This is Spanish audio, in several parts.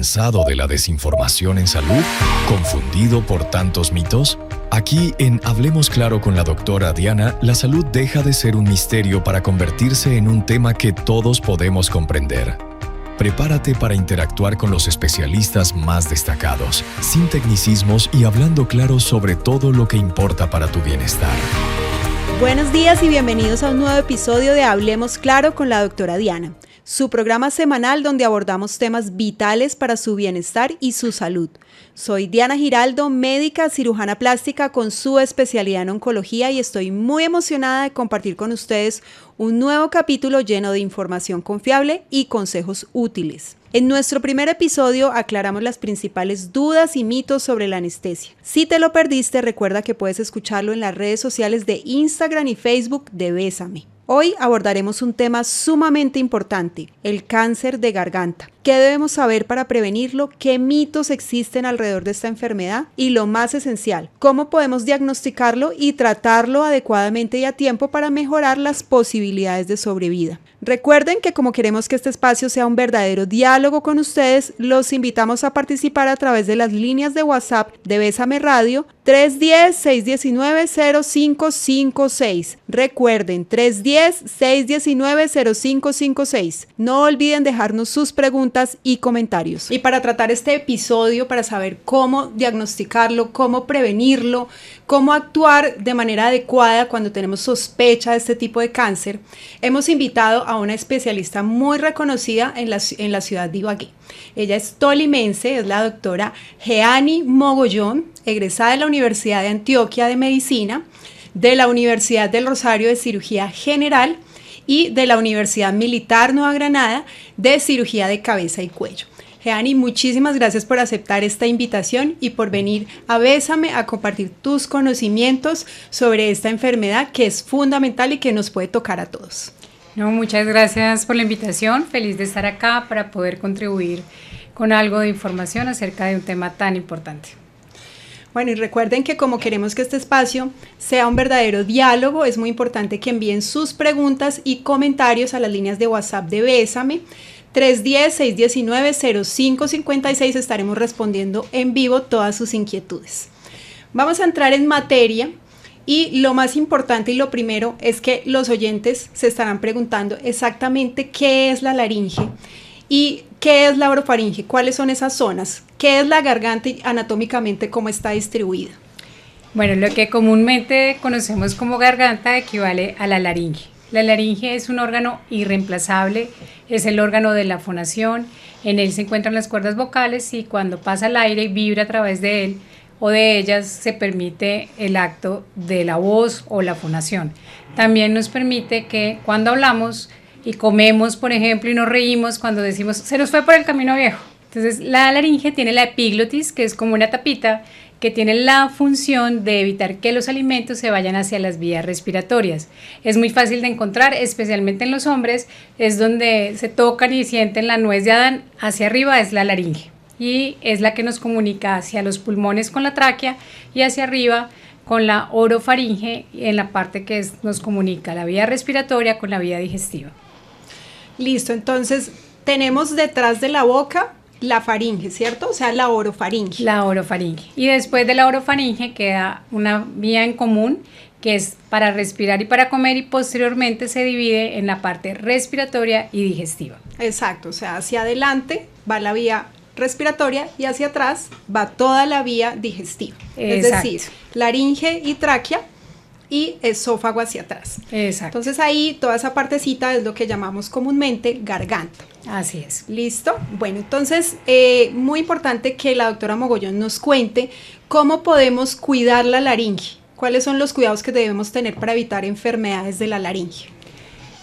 ¿Cansado de la desinformación en salud? ¿Confundido por tantos mitos? Aquí en Hablemos Claro con la doctora Diana, la salud deja de ser un misterio para convertirse en un tema que todos podemos comprender. Prepárate para interactuar con los especialistas más destacados, sin tecnicismos y hablando claro sobre todo lo que importa para tu bienestar. Buenos días y bienvenidos a un nuevo episodio de Hablemos Claro con la doctora Diana, su programa semanal donde abordamos temas vitales para su bienestar y su salud. Soy Diana Giraldo, médica cirujana plástica con su especialidad en oncología y estoy muy emocionada de compartir con ustedes un nuevo capítulo lleno de información confiable y consejos útiles. En nuestro primer episodio aclaramos las principales dudas y mitos sobre la anestesia. Si te lo perdiste, recuerda que puedes escucharlo en las redes sociales de Instagram y Facebook de Bésame. Hoy abordaremos un tema sumamente importante, el cáncer de garganta. ¿Qué debemos saber para prevenirlo? ¿Qué mitos existen alrededor de esta enfermedad? Y lo más esencial, ¿cómo podemos diagnosticarlo y tratarlo adecuadamente y a tiempo para mejorar las posibilidades de sobrevida? Recuerden que como queremos que este espacio sea un verdadero diálogo con ustedes, los invitamos a participar a través de las líneas de WhatsApp de Bésame Radio 310-619-0556. Recuerden, 310-619-0556. No olviden dejarnos sus preguntas y comentarios. Y para tratar este episodio, para saber cómo diagnosticarlo, cómo prevenirlo, cómo actuar de manera adecuada cuando tenemos sospecha de este tipo de cáncer, hemos invitado a una especialista muy reconocida en la ciudad de Ibagué. Ella es tolimense, es la doctora Jeanny Mogollón, egresada de la Universidad de Antioquia de Medicina, de la Universidad del Rosario de Cirugía General y de la Universidad Militar Nueva Granada de Cirugía de Cabeza y Cuello. Jeanny, muchísimas gracias por aceptar esta invitación y por venir a Bésame a compartir tus conocimientos sobre esta enfermedad que es fundamental y que nos puede tocar a todos. No, muchas gracias por la invitación, feliz de estar acá para poder contribuir con algo de información acerca de un tema tan importante. Bueno, y recuerden que como queremos que este espacio sea un verdadero diálogo, es muy importante que envíen sus preguntas y comentarios a las líneas de WhatsApp de Bésame, 310-619-0556, estaremos respondiendo en vivo todas sus inquietudes. Vamos a entrar en materia. Y lo más importante y lo primero es que los oyentes se estarán preguntando exactamente qué es la laringe y qué es la orofaringe, cuáles son esas zonas, qué es la garganta y anatómicamente cómo está distribuida. Bueno, lo que comúnmente conocemos como garganta equivale a la laringe. La laringe es un órgano irreemplazable, es el órgano de la fonación, en él se encuentran las cuerdas vocales y cuando pasa el aire y vibra a través de él, o de ellas se permite el acto de la voz o la fonación. También nos permite que cuando hablamos y comemos, por ejemplo, y nos reímos cuando decimos, se nos fue por el camino viejo. Entonces, la laringe tiene la epiglotis, que es como una tapita, que tiene la función de evitar que los alimentos se vayan hacia las vías respiratorias. Es muy fácil de encontrar, especialmente en los hombres, es donde se tocan y sienten la nuez de Adán, hacia arriba es la laringe. Y es la que nos comunica hacia los pulmones con la tráquea y hacia arriba con la orofaringe en la parte que nos comunica la vía respiratoria con la vía digestiva. Listo, entonces tenemos detrás de la boca la faringe, ¿cierto? O sea, la orofaringe. La orofaringe. Y después de la orofaringe queda una vía en común que es para respirar y para comer y posteriormente se divide en la parte respiratoria y digestiva. Exacto, o sea, hacia adelante va la vía respiratoria y hacia atrás va toda la vía digestiva. Exacto. Es decir, laringe y tráquea y esófago hacia atrás. Exacto. Entonces ahí toda esa partecita es lo que llamamos comúnmente garganta. Así es. ¿Listo? Bueno, entonces muy importante que la doctora Mogollón nos cuente cómo podemos cuidar la laringe. ¿Cuáles son los cuidados que debemos tener para evitar enfermedades de la laringe?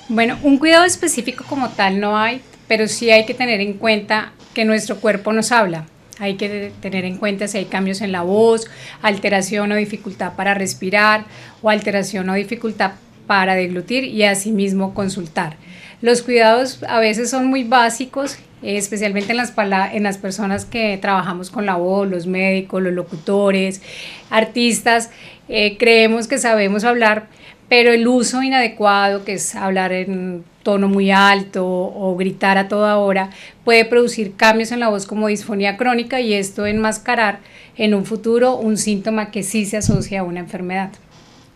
Bueno, un cuidado específico como tal no hay, pero sí hay que tener en cuenta que nuestro cuerpo nos habla. Hay que tener en cuenta si hay cambios en la voz, alteración o dificultad para respirar o alteración o dificultad para deglutir y asimismo consultar. Los cuidados a veces son muy básicos, especialmente en las personas que trabajamos con la voz, los médicos, los locutores, artistas. Creemos que sabemos hablar, pero el uso inadecuado, que es hablar en tono muy alto o gritar a toda hora, puede producir cambios en la voz como disfonía crónica y esto enmascarar en un futuro un síntoma que sí se asocia a una enfermedad.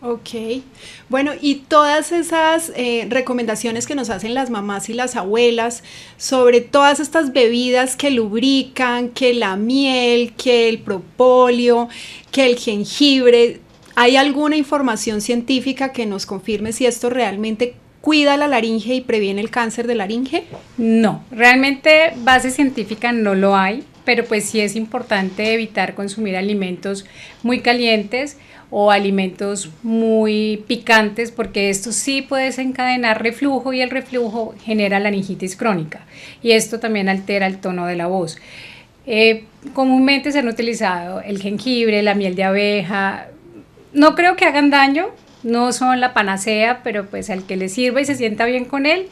Ok, bueno, y todas esas recomendaciones que nos hacen las mamás y las abuelas sobre todas estas bebidas que lubrican, que la miel, que el propóleo, que el jengibre, ¿hay alguna información científica que nos confirme si esto realmente cuida la laringe y previene el cáncer de laringe? No, realmente base científica no lo hay, pero pues sí es importante evitar consumir alimentos muy calientes o alimentos muy picantes, porque esto sí puede desencadenar reflujo y el reflujo genera laringitis crónica y esto también altera el tono de la voz. Comúnmente se han utilizado el jengibre, la miel de abeja, no creo que hagan daño, no son la panacea, pero pues al que le sirva y se sienta bien con él,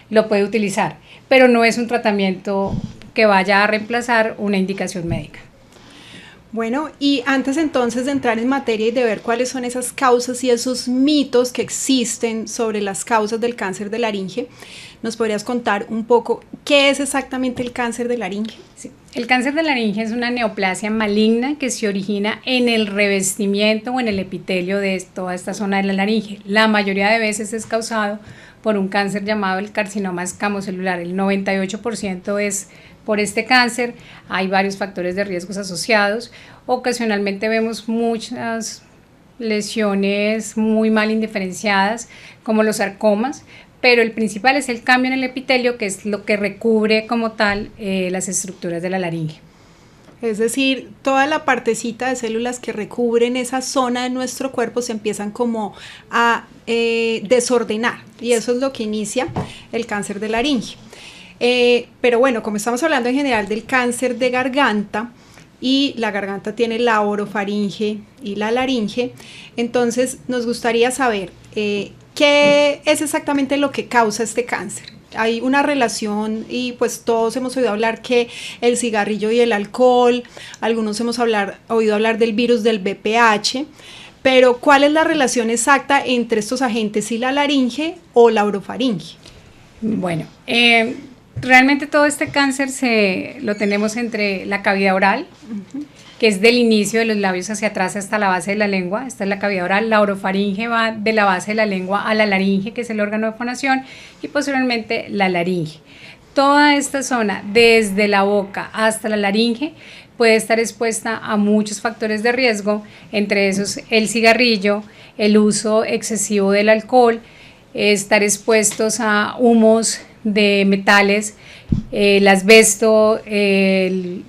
lo puede utilizar, pero no es un tratamiento que vaya a reemplazar una indicación médica. Bueno, y antes entonces de entrar en materia y de ver cuáles son esas causas y esos mitos que existen sobre las causas del cáncer de laringe, ¿nos podrías contar un poco qué es exactamente el cáncer de laringe? Sí. El cáncer de laringe es una neoplasia maligna que se origina en el revestimiento o en el epitelio de toda esta zona de la laringe. La mayoría de veces es causado por un cáncer llamado el carcinoma escamocelular. El 98% es por este cáncer. Hay varios factores de riesgos asociados. Ocasionalmente vemos muchas lesiones muy mal indiferenciadas, como los sarcomas, pero el principal es el cambio en el epitelio, que es lo que recubre como tal las estructuras de la laringe. Es decir, toda la partecita de células que recubren esa zona de nuestro cuerpo se empiezan como a desordenar, y eso es lo que inicia el cáncer de laringe. Pero bueno, como estamos hablando en general del cáncer de garganta, y la garganta tiene la orofaringe y la laringe, entonces nos gustaría saber qué es exactamente lo que causa este cáncer. Hay una relación y pues todos hemos oído hablar que el cigarrillo y el alcohol, algunos hemos oído hablar del virus del VPH, pero ¿cuál es la relación exacta entre estos agentes y la laringe o la orofaringe? Bueno, realmente todo este cáncer lo tenemos entre la cavidad oral, que es del inicio de los labios hacia atrás hasta la base de la lengua. Esta es la cavidad oral. La orofaringe va de la base de la lengua a la laringe, que es el órgano de fonación, y posteriormente la laringe. Toda esta zona, desde la boca hasta la laringe, puede estar expuesta a muchos factores de riesgo, entre esos el cigarrillo, el uso excesivo del alcohol, estar expuestos a humos de metales, el asbesto, el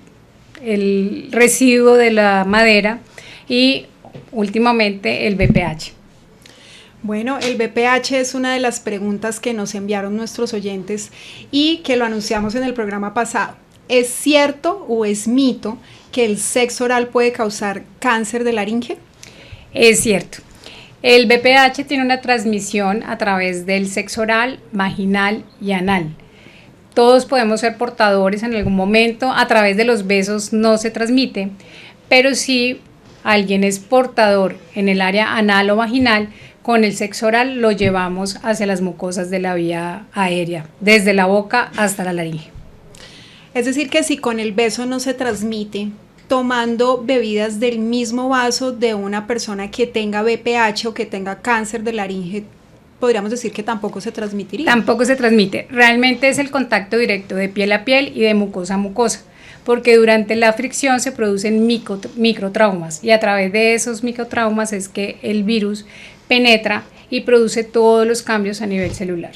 residuo de la madera y últimamente el VPH. Bueno, el VPH es una de las preguntas que nos enviaron nuestros oyentes y que lo anunciamos en el programa pasado. ¿Es cierto o es mito que el sexo oral puede causar cáncer de laringe? Es cierto. El VPH tiene una transmisión a través del sexo oral, vaginal y anal. Todos podemos ser portadores en algún momento, a través de los besos no se transmite, pero si alguien es portador en el área anal o vaginal, con el sexo oral lo llevamos hacia las mucosas de la vía aérea, desde la boca hasta la laringe. Es decir, que si con el beso no se transmite, tomando bebidas del mismo vaso de una persona que tenga VPH o que tenga cáncer de laringe, podríamos decir que tampoco se transmitiría. Tampoco se transmite. Realmente es el contacto directo de piel a piel y de mucosa a mucosa, porque durante la fricción se producen microtraumas y a través de esos microtraumas es que el virus penetra y produce todos los cambios a nivel celular.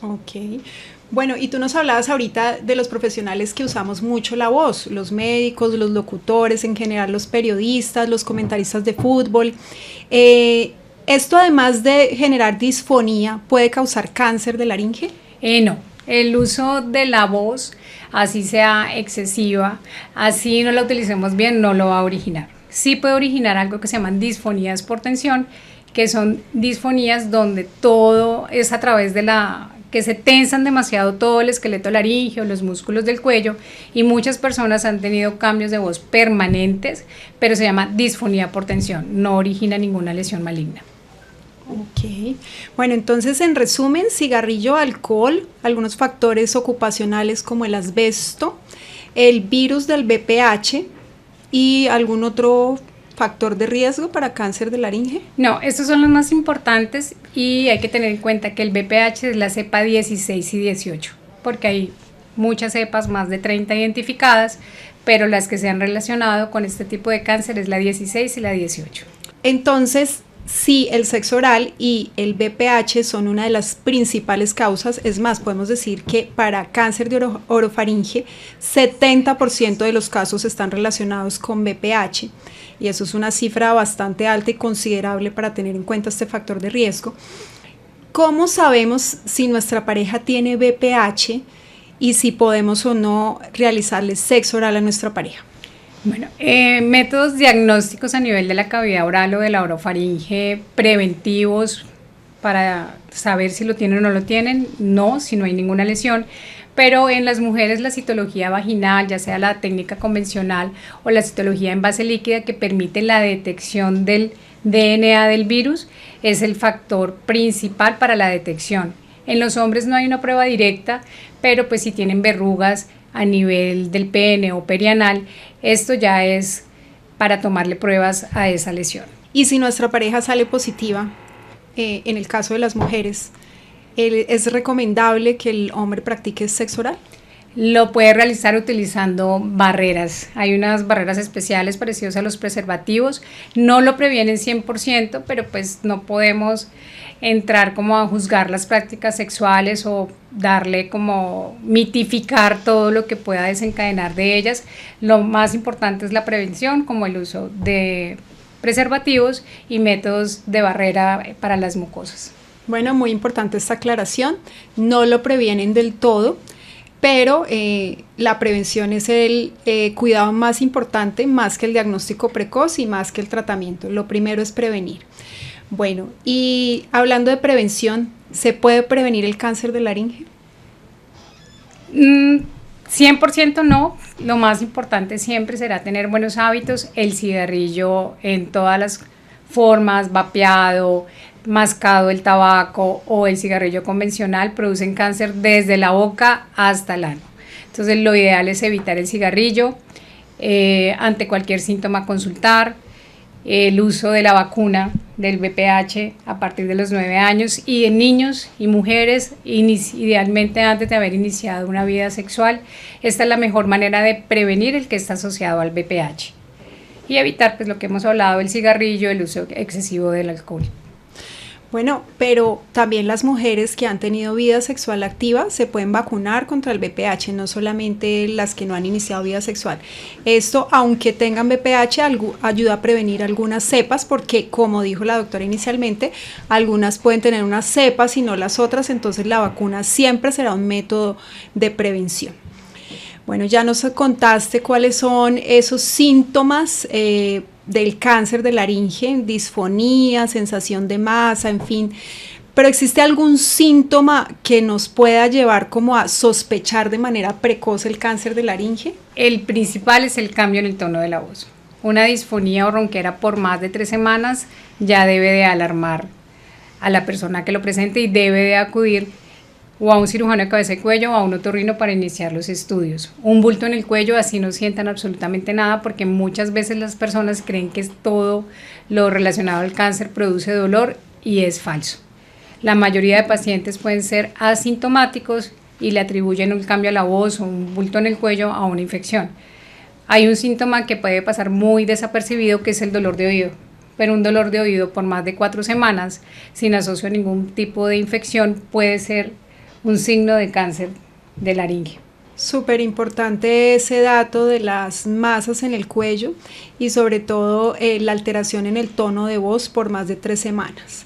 Ok. Bueno, y tú nos hablabas ahorita de los profesionales que usamos mucho la voz, los médicos, los locutores, en general los periodistas, los comentaristas de fútbol. ¿Esto además de generar disfonía puede causar cáncer de laringe? No, el uso de la voz, así sea excesiva, así no la utilicemos bien, no lo va a originar. Sí puede originar algo que se llaman disfonías por tensión, que son disfonías donde todo es a través de que se tensan demasiado todo el esqueleto laríngeo, los músculos del cuello, y muchas personas han tenido cambios de voz permanentes, pero se llama disfonía por tensión, no origina ninguna lesión maligna. Ok. Bueno, entonces en resumen, cigarrillo, alcohol, algunos factores ocupacionales como el asbesto, el virus del VPH y algún otro factor de riesgo para cáncer de laringe. No, estos son los más importantes y hay que tener en cuenta que el VPH es la cepa 16 y 18, porque hay muchas cepas, más de 30 identificadas, pero las que se han relacionado con este tipo de cáncer es la 16 y la 18. Entonces, sí, el sexo oral y el VPH son una de las principales causas. Es más, podemos decir que para cáncer de orofaringe, 70% de los casos están relacionados con VPH. Y eso es una cifra bastante alta y considerable para tener en cuenta este factor de riesgo. ¿Cómo sabemos si nuestra pareja tiene VPH y si podemos o no realizarle sexo oral a nuestra pareja? Bueno, métodos diagnósticos a nivel de la cavidad oral o de la orofaringe preventivos para saber si lo tienen o no lo tienen, no, si no hay ninguna lesión, pero en las mujeres la citología vaginal, ya sea la técnica convencional o la citología en base líquida que permite la detección del DNA del virus, es el factor principal para la detección. En los hombres no hay una prueba directa, pero pues si tienen verrugas a nivel del pene o perianal, esto ya es para tomarle pruebas a esa lesión. Y si nuestra pareja sale positiva, en el caso de las mujeres, ¿es recomendable que el hombre practique sexo oral? Lo puede realizar utilizando barreras. Hay unas barreras especiales parecidas a los preservativos. No lo previenen 100%, pero pues no podemos entrar como a juzgar las prácticas sexuales o darle como mitificar todo lo que pueda desencadenar de ellas. Lo más importante es la prevención, como el uso de preservativos y métodos de barrera para las mucosas. Bueno, muy importante esta aclaración. No lo previenen del todo, pero la prevención es el cuidado más importante, más que el diagnóstico precoz y más que el tratamiento. Lo primero es prevenir. Bueno, y hablando de prevención, ¿se puede prevenir el cáncer de laringe? 100% no. Lo más importante siempre será tener buenos hábitos. El cigarrillo en todas las formas, vapeado, mascado el tabaco o el cigarrillo convencional producen cáncer desde la boca hasta el ano. Entonces lo ideal es evitar el cigarrillo, ante cualquier síntoma consultar, el uso de la vacuna del VPH a partir de los 9 años y en niños y mujeres idealmente antes de haber iniciado una vida sexual. Esta es la mejor manera de prevenir el que está asociado al VPH y evitar pues lo que hemos hablado, el cigarrillo, el uso excesivo del alcohol. Bueno, pero también las mujeres que han tenido vida sexual activa se pueden vacunar contra el VPH, no solamente las que no han iniciado vida sexual. Esto, aunque tengan VPH, ayuda a prevenir algunas cepas, porque como dijo la doctora inicialmente, algunas pueden tener unas cepas y no las otras, entonces la vacuna siempre será un método de prevención. Bueno, ya nos contaste cuáles son esos síntomas del cáncer de laringe, disfonía, sensación de masa, en fin. Pero ¿existe algún síntoma que nos pueda llevar como a sospechar de manera precoz el cáncer de laringe? El principal es el cambio en el tono de la voz. Una disfonía o ronquera por más de 3 semanas ya debe de alarmar a la persona que lo presente y debe de acudir o a un cirujano de cabeza y cuello o a un otorrino para iniciar los estudios. Un bulto en el cuello, así no sientan absolutamente nada, porque muchas veces las personas creen que todo lo relacionado al cáncer produce dolor y es falso. La mayoría de pacientes pueden ser asintomáticos y le atribuyen un cambio a la voz o un bulto en el cuello a una infección. Hay un síntoma que puede pasar muy desapercibido, que es el dolor de oído, pero un dolor de oído por más de 4 semanas sin asocio a ningún tipo de infección puede ser un signo de cáncer de laringe. Súper importante ese dato de las masas en el cuello y sobre todo la alteración en el tono de voz por más de 3 semanas.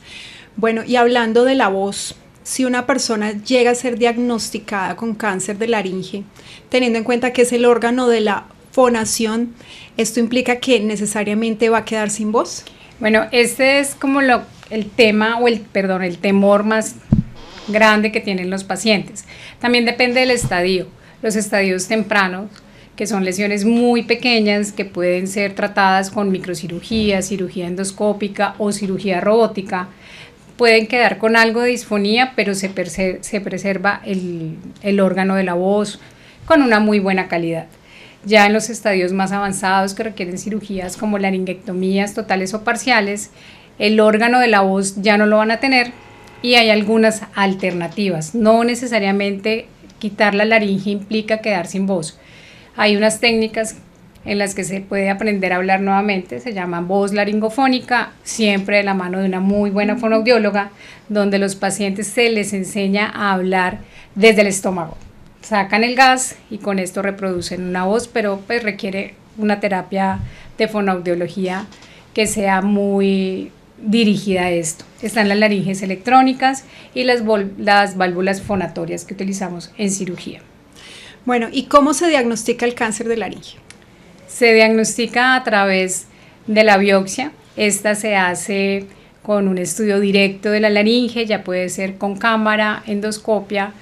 Bueno, y hablando de la voz, si una persona llega a ser diagnosticada con cáncer de laringe, teniendo en cuenta que es el órgano de la fonación, ¿esto implica que necesariamente va a quedar sin voz? Bueno, este es como el temor más grande que tienen los pacientes. También depende del estadio. Los estadios tempranos, que son lesiones muy pequeñas que pueden ser tratadas con microcirugía, cirugía endoscópica o cirugía robótica, pueden quedar con algo de disfonía, pero se preserva el órgano de la voz con una muy buena calidad. Ya en los estadios más avanzados que requieren cirugías como laringectomías totales o parciales, el órgano de la voz ya no lo van a tener y hay algunas alternativas. No necesariamente quitar la laringe implica quedar sin voz. Hay unas técnicas en las que se puede aprender a hablar nuevamente, se llaman voz laringofónica, siempre de la mano de una muy buena fonoaudióloga, donde los pacientes se les enseña a hablar desde el estómago. Sacan el gas y con esto reproducen una voz, pero pues requiere una terapia de fonoaudiología que sea muy dirigida a esto. Están las laringes electrónicas y las válvulas fonatorias que utilizamos en cirugía. Bueno, ¿y cómo se diagnostica el cáncer de laringe? Se diagnostica a través de la biopsia. Esta se hace con un estudio directo de la laringe, ya puede ser con cámara, endoscopia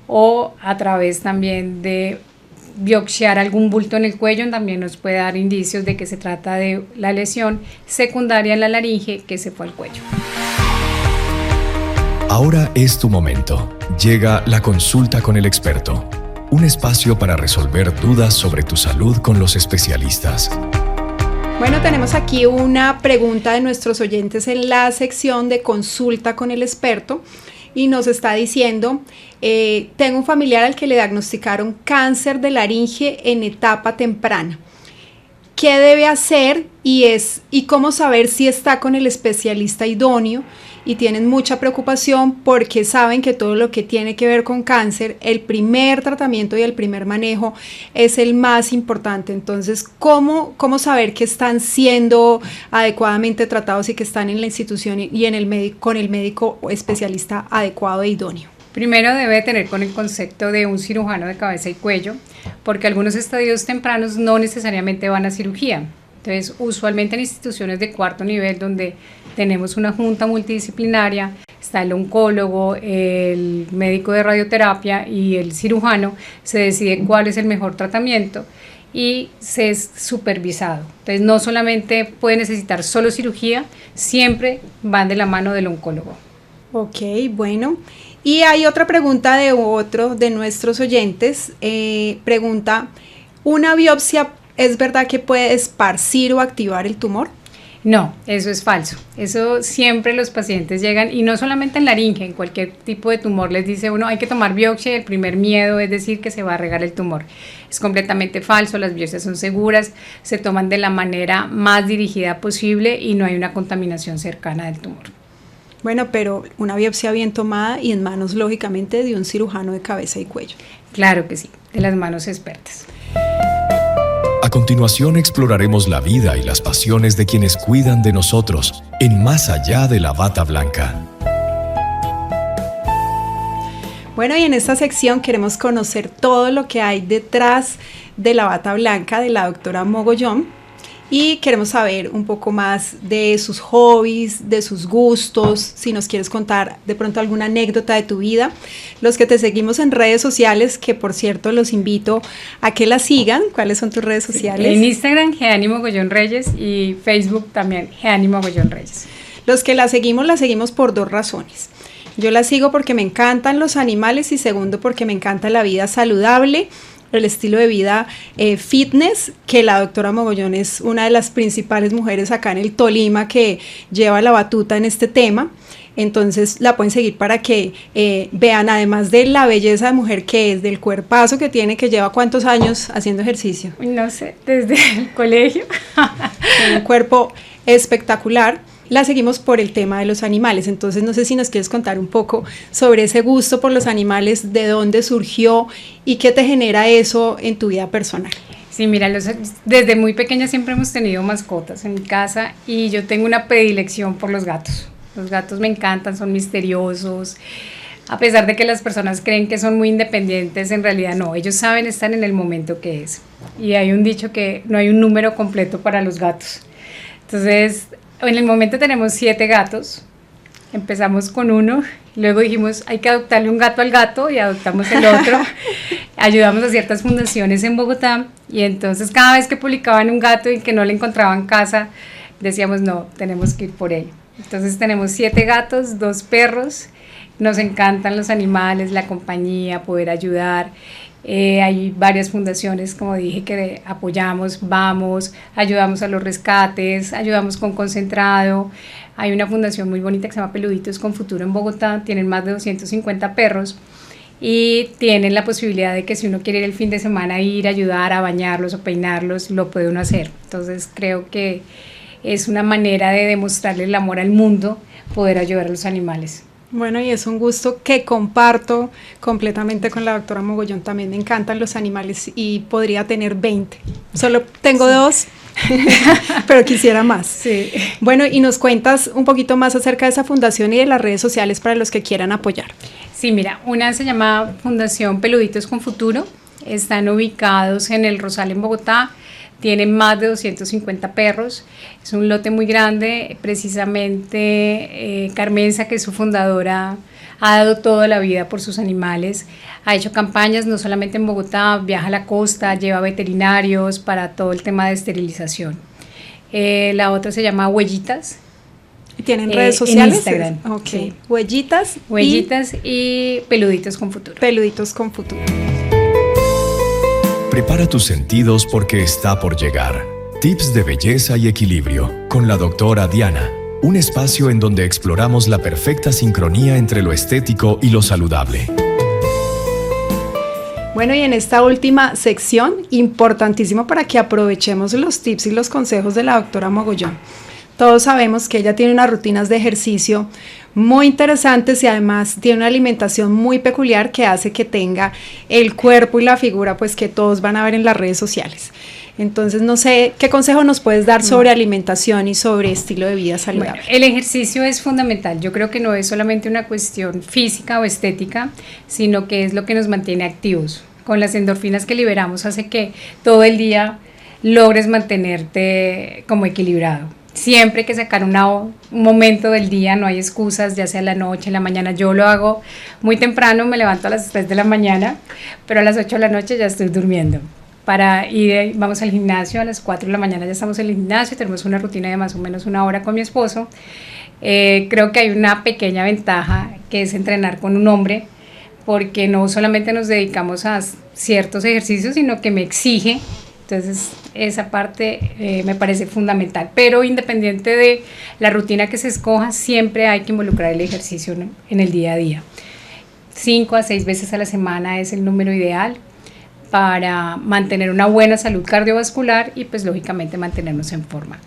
o a través también de biopsiar algún bulto en el cuello, también nos puede dar indicios de que se trata de la lesión secundaria en la laringe que se fue al cuello. Ahora es tu momento. Llega la consulta con el experto. Un espacio para resolver dudas sobre tu salud con los especialistas. Bueno, tenemos aquí una pregunta de nuestros oyentes en la sección de consulta con el experto y nos está diciendo, tengo un familiar al que le diagnosticaron cáncer de laringe en etapa temprana. ¿Qué debe hacer y cómo saber si está con el especialista idóneo? Y tienen mucha preocupación porque saben que todo lo que tiene que ver con cáncer, el primer tratamiento y el primer manejo es el más importante. Entonces, ¿cómo saber que están siendo adecuadamente tratados y que están en la institución y con el médico especialista adecuado e idóneo? Primero debe tener con el concepto de un cirujano de cabeza y cuello, porque algunos estadios tempranos no necesariamente van a cirugía. Entonces, usualmente en instituciones de cuarto nivel donde tenemos una junta multidisciplinaria, está el oncólogo, el médico de radioterapia y el cirujano, se decide cuál es el mejor tratamiento y se es supervisado. Entonces, no solamente puede necesitar solo cirugía, siempre van de la mano del oncólogo. Ok, bueno. Y hay otra pregunta de otro de nuestros oyentes. Pregunta, ¿una biopsia es verdad que puede esparcir o activar el tumor? No, eso es falso. Eso siempre los pacientes llegan, y no solamente en laringe, en cualquier tipo de tumor les dice uno hay que tomar biopsia y el primer miedo es decir que se va a regar el tumor. Es completamente falso, las biopsias son seguras, se toman de la manera más dirigida posible y no hay una contaminación cercana del tumor. Bueno, pero una biopsia bien tomada y en manos lógicamente de un cirujano de cabeza y cuello. Claro que sí, de las manos expertas. A continuación exploraremos la vida y las pasiones de quienes cuidan de nosotros en Más allá de la bata blanca. Bueno, y en esta sección queremos conocer todo lo que hay detrás de la bata blanca de la doctora Mogollón y queremos saber un poco más de sus hobbies, de sus gustos, si nos quieres contar de pronto alguna anécdota de tu vida. Los que te seguimos en redes sociales, que por cierto los invito a que la sigan. ¿Cuáles son tus redes sociales? En Instagram, Jeani Mogollón Reyes, y Facebook también, Jeani Mogollón Reyes. Los que la seguimos por dos razones. Yo la sigo porque me encantan los animales y segundo porque me encanta la vida saludable, el estilo de vida fitness, que la doctora Mogollón es una de las principales mujeres acá en el Tolima que lleva la batuta en este tema. Entonces la pueden seguir para que vean, además de la belleza de mujer que es, del cuerpazo que tiene, que lleva ¿cuántos años haciendo ejercicio? No sé, desde el colegio. Tiene un cuerpo espectacular. La seguimos por el tema de los animales, entonces no sé si nos quieres contar un poco sobre ese gusto por los animales, de dónde surgió y qué te genera eso en tu vida personal. Sí, mira, desde muy pequeña siempre hemos tenido mascotas en mi casa y yo tengo una predilección por los gatos. Los gatos me encantan, son misteriosos. A pesar de que las personas creen que son muy independientes, en realidad no, ellos saben estar en el momento que es. Y hay un dicho que no hay un número completo para los gatos. Entonces, en el momento tenemos 7 gatos, empezamos con uno, luego dijimos hay que adoptarle un gato al gato y adoptamos el otro, ayudamos a ciertas fundaciones en Bogotá y entonces cada vez que publicaban un gato y que no le encontraban casa, decíamos no, tenemos que ir por él. Entonces tenemos 7 gatos, 2 perros. Nos encantan los animales, la compañía, poder ayudar. Hay varias fundaciones, como dije, que apoyamos, ayudamos a los rescates, ayudamos con concentrado. Hay una fundación muy bonita que se llama Peluditos con Futuro en Bogotá, tienen más de 250 perros y tienen la posibilidad de que si uno quiere ir el fin de semana ir a ayudar a bañarlos o peinarlos, lo puede uno hacer. Entonces creo que es una manera de demostrarle el amor al mundo, poder ayudar a los animales. Bueno, y es un gusto que comparto completamente con la doctora Mogollón. También me encantan los animales y podría tener 20. Solo tengo 2, pero quisiera más. Sí. Bueno, y nos cuentas un poquito más acerca de esa fundación y de las redes sociales para los que quieran apoyar. Sí, mira, una se llama Fundación Peluditos con Futuro. Están ubicados en el Rosal en Bogotá. Tienen más de 250 perros, es un lote muy grande, precisamente Carmenza, que es su fundadora, ha dado toda la vida por sus animales, ha hecho campañas no solamente en Bogotá, viaja a la costa, lleva veterinarios para todo el tema de esterilización. La otra se llama Huellitas. ¿Tienen redes sociales? En Instagram. Ok, sí. Huellitas y Peluditos con Futuro. Peluditos con Futuro. Prepara tus sentidos porque está por llegar. Tips de belleza y equilibrio con la doctora Diana. Un espacio en donde exploramos la perfecta sincronía entre lo estético y lo saludable. Bueno, y en esta última sección, importantísimo para que aprovechemos los tips y los consejos de la doctora Mogollón. Todos sabemos que ella tiene unas rutinas de ejercicio muy interesantes y además tiene una alimentación muy peculiar que hace que tenga el cuerpo y la figura pues que todos van a ver en las redes sociales. Entonces, no sé, ¿qué consejo nos puedes dar sobre alimentación y sobre estilo de vida saludable? Bueno, el ejercicio es fundamental. Yo creo que no es solamente una cuestión física o estética, sino que es lo que nos mantiene activos. Con las endorfinas que liberamos hace que todo el día logres mantenerte como equilibrado. Siempre hay que sacar un momento del día, no hay excusas, ya sea en la noche, en la mañana. Yo lo hago muy temprano, me levanto a las 3 de la mañana, pero a las 8 de la noche ya estoy durmiendo. Para ir, vamos al gimnasio, a las 4 de la mañana ya estamos en el gimnasio, tenemos una rutina de más o menos 1 hora con mi esposo. Creo que hay una pequeña ventaja que es entrenar con un hombre, porque no solamente nos dedicamos a ciertos ejercicios, sino que me exige. Entonces esa parte me parece fundamental, pero independiente de la rutina que se escoja, siempre hay que involucrar el ejercicio en el día a día. 5 a 6 veces a la semana es el número ideal para mantener una buena salud cardiovascular y pues lógicamente mantenernos en forma.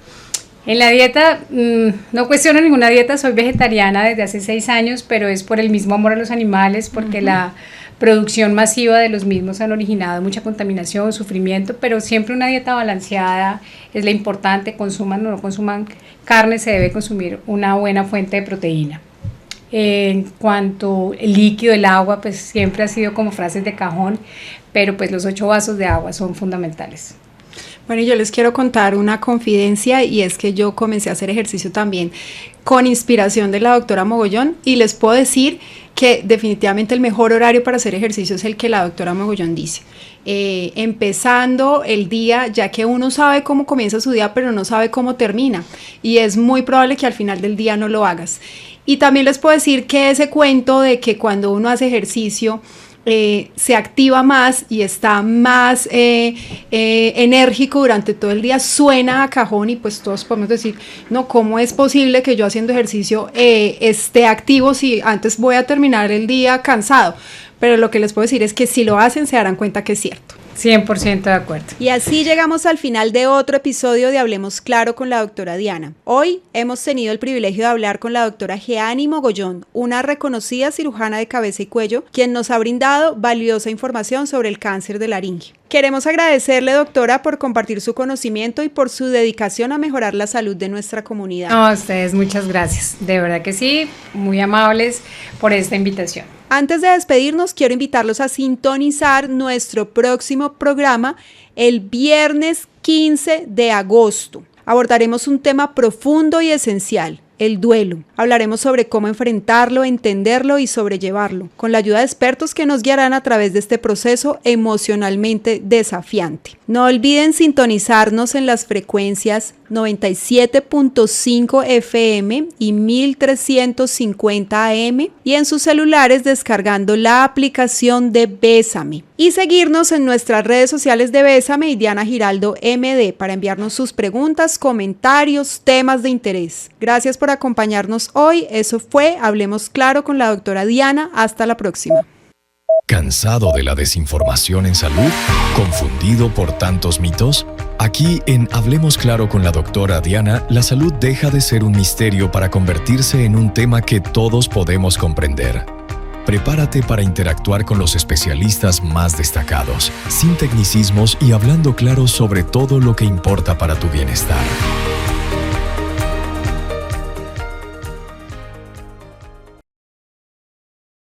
En la dieta, no cuestiono ninguna dieta, soy vegetariana desde hace 6 años, pero es por el mismo amor a los animales, porque la producción masiva de los mismos han originado mucha contaminación, sufrimiento, pero siempre una dieta balanceada es la importante, consuman o no consuman carne, se debe consumir una buena fuente de proteína. En cuanto al líquido, el agua, pues siempre ha sido como frases de cajón, pero pues los 8 vasos de agua son fundamentales. Bueno, yo les quiero contar una confidencia y es que yo comencé a hacer ejercicio también con inspiración de la doctora Mogollón y les puedo decir que definitivamente el mejor horario para hacer ejercicio es el que la doctora Mogollón dice. Empezando el día, ya que uno sabe cómo comienza su día, pero no sabe cómo termina y es muy probable que al final del día no lo hagas. Y también les puedo decir que ese cuento de que cuando uno hace ejercicio se activa más y está más enérgico durante todo el día, suena a cajón y pues todos podemos decir, no, ¿cómo es posible que yo haciendo ejercicio esté activo si antes voy a terminar el día cansado? Pero lo que les puedo decir es que si lo hacen se darán cuenta que es cierto. 100% de acuerdo. Y así llegamos al final de otro episodio de Hablemos Claro con la doctora Diana. Hoy hemos tenido el privilegio de hablar con la doctora Jeannie Mogollón, una reconocida cirujana de cabeza y cuello, quien nos ha brindado valiosa información sobre el cáncer de laringe. Queremos agradecerle, doctora, por compartir su conocimiento y por su dedicación a mejorar la salud de nuestra comunidad. No, a ustedes muchas gracias. De verdad que sí, muy amables por esta invitación. Antes de despedirnos, quiero invitarlos a sintonizar nuestro próximo programa el viernes 15 de agosto. Abordaremos un tema profundo y esencial: el duelo. Hablaremos sobre cómo enfrentarlo, entenderlo y sobrellevarlo, con la ayuda de expertos que nos guiarán a través de este proceso emocionalmente desafiante. No olviden sintonizarnos en las frecuencias 97.5 FM y 1350 AM y en sus celulares descargando la aplicación de Bésame. Y seguirnos en nuestras redes sociales de Bésame y Diana Giraldo MD para enviarnos sus preguntas, comentarios, temas de interés. Gracias por acompañarnos hoy. Eso fue Hablemos Claro con la doctora Diana. Hasta la próxima. ¿Cansado de la desinformación en salud? ¿Confundido por tantos mitos? Aquí en Hablemos Claro con la doctora Diana, la salud deja de ser un misterio para convertirse en un tema que todos podemos comprender. Prepárate para interactuar con los especialistas más destacados, sin tecnicismos y hablando claro sobre todo lo que importa para tu bienestar.